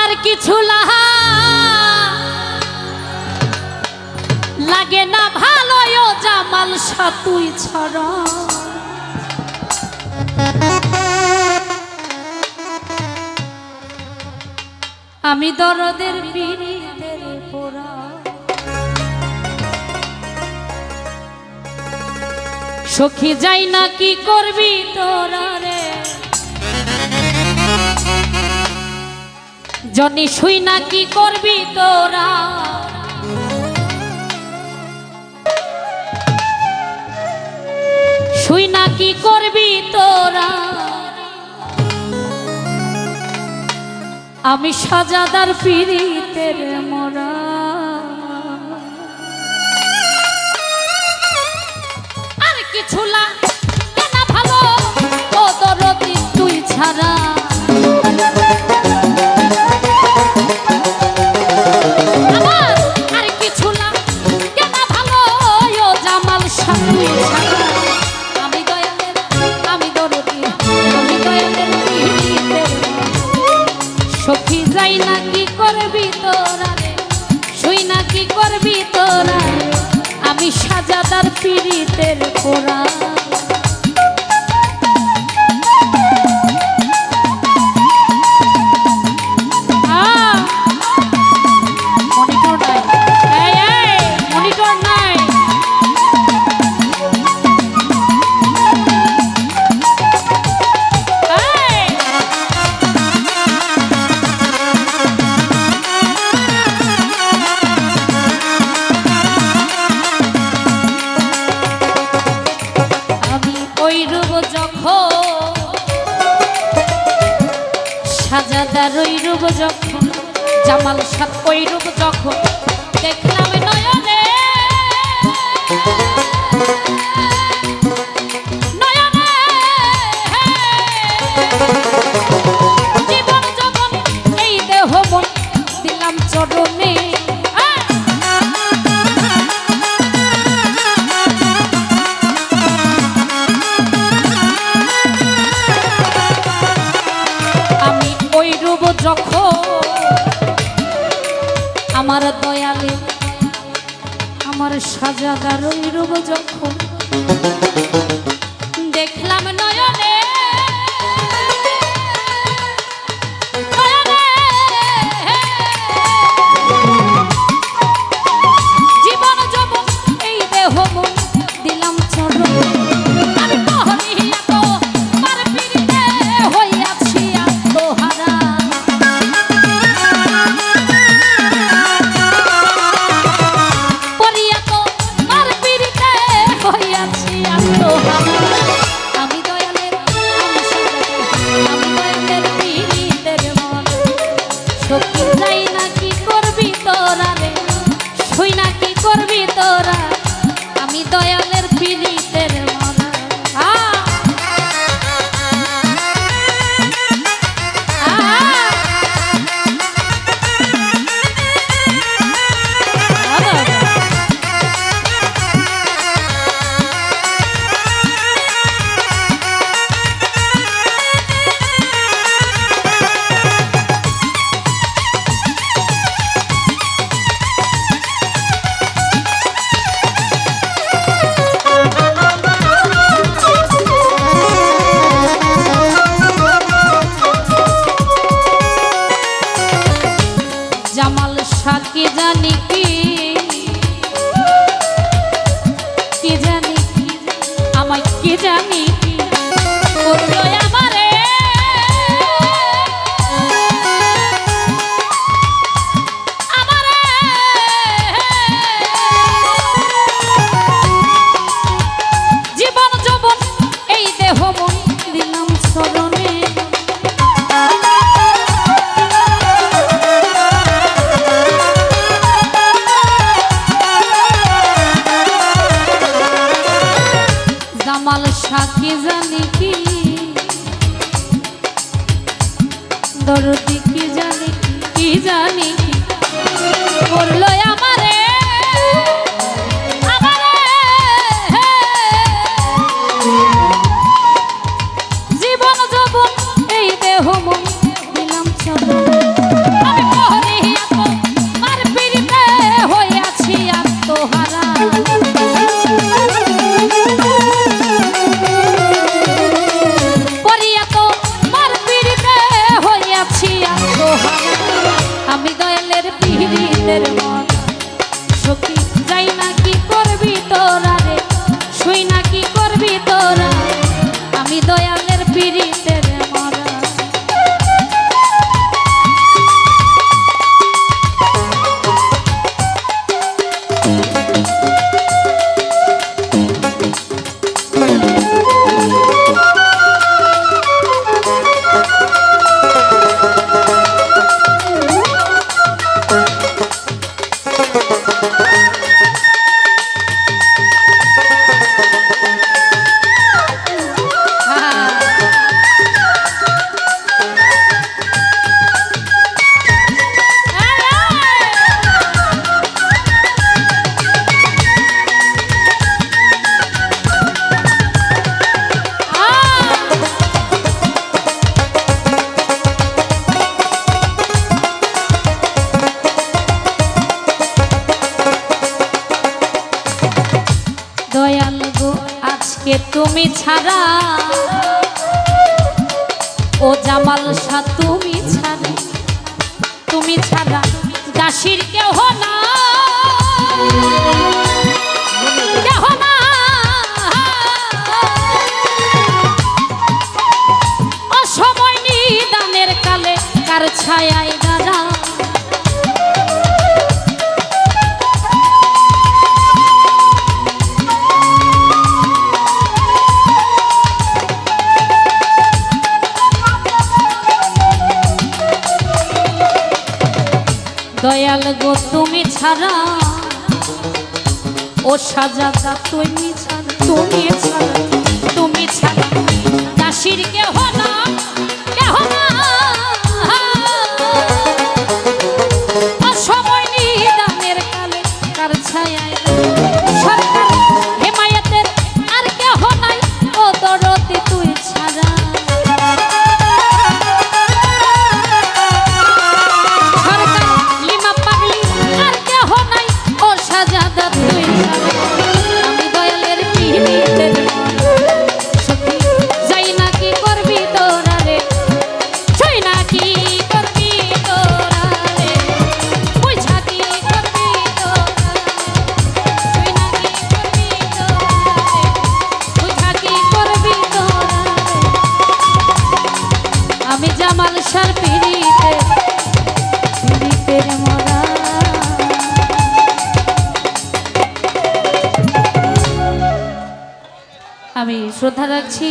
আর কিছু লাগে না ভালো জামাল শাহ তুই ছাড়া। আমি দরদের পীড়িতের পোড়া, সখী যাই না কি করবি তোরা রে, জনি শুই না কি করবি তোরা, শুই না কি করবি তোরা। আমি সাজাদার পীড়িতের মোরা, আর কিছু লাগে না ভালো ও দরদি তুই ছাড়া। আমার আর কিছু লাগে না ভালো ও জামাল শাহ তুই ছাড়া। আমি দয়ালের, আমি দরদি, আমি দয়ালের পীড়িতের সখী যাই না কি করবি তোরা রে, শুই না কি করবি তোরা। আমি সাজাদার পীড়িতের পোড়া। মনিটর নাই, মনিটর নাই। সাজাদার ওই রূপ যখন, জামাল শাহ ওই রূপ যখন দেখলাম নয়নে, নয়নে জীবন যখন এই দেহ মন দিলাম চরণে। যখন আমার দয়ালে আমার সাজাদার ওই রূপ যখন দেখলাম নয়নে, জীবন যখন এই দেহ মন দিলাম চরণে। আমি দয়ালের পীড়িতের মরা। জামাল শাহ কি জানি কি, কি জানি কি, আমায় কি জানি কি করলো আমারে। আমারে জীবন যৌবন এই দেহ মন দিলাম চরণে। জামাল শাহ কি জানি কি, দরদি কি জানি কি, জানি কি করলো আমারে। জীবন যৌবন এই দেহ মন দিলাম চরণে। তুমি ছাড়া, ও জামাল শাহ তুমি ছাড়া, তুমি ছাড়া দাসীর কেহ না, কেহ না। অসময় নিদানের কালে কার ছায়ায় দাঁড়া, দয়াল গো তুমি ছাড়া, ও সাজাদা তুমি ছাড়া, তুমি ছাড়া, তুমি ছাড়া দাসীর কেহ না, কেহ না। অসময় নিদানের কালে কার ছায়ায় সরকার হেমায়েতের আর কেহ নাই, ও দরদি তুই ছাড়া। আমি জামাল শাহর পিড়িতে, পিড়িতের মরা। আমি শ্রদ্ধা রাখছি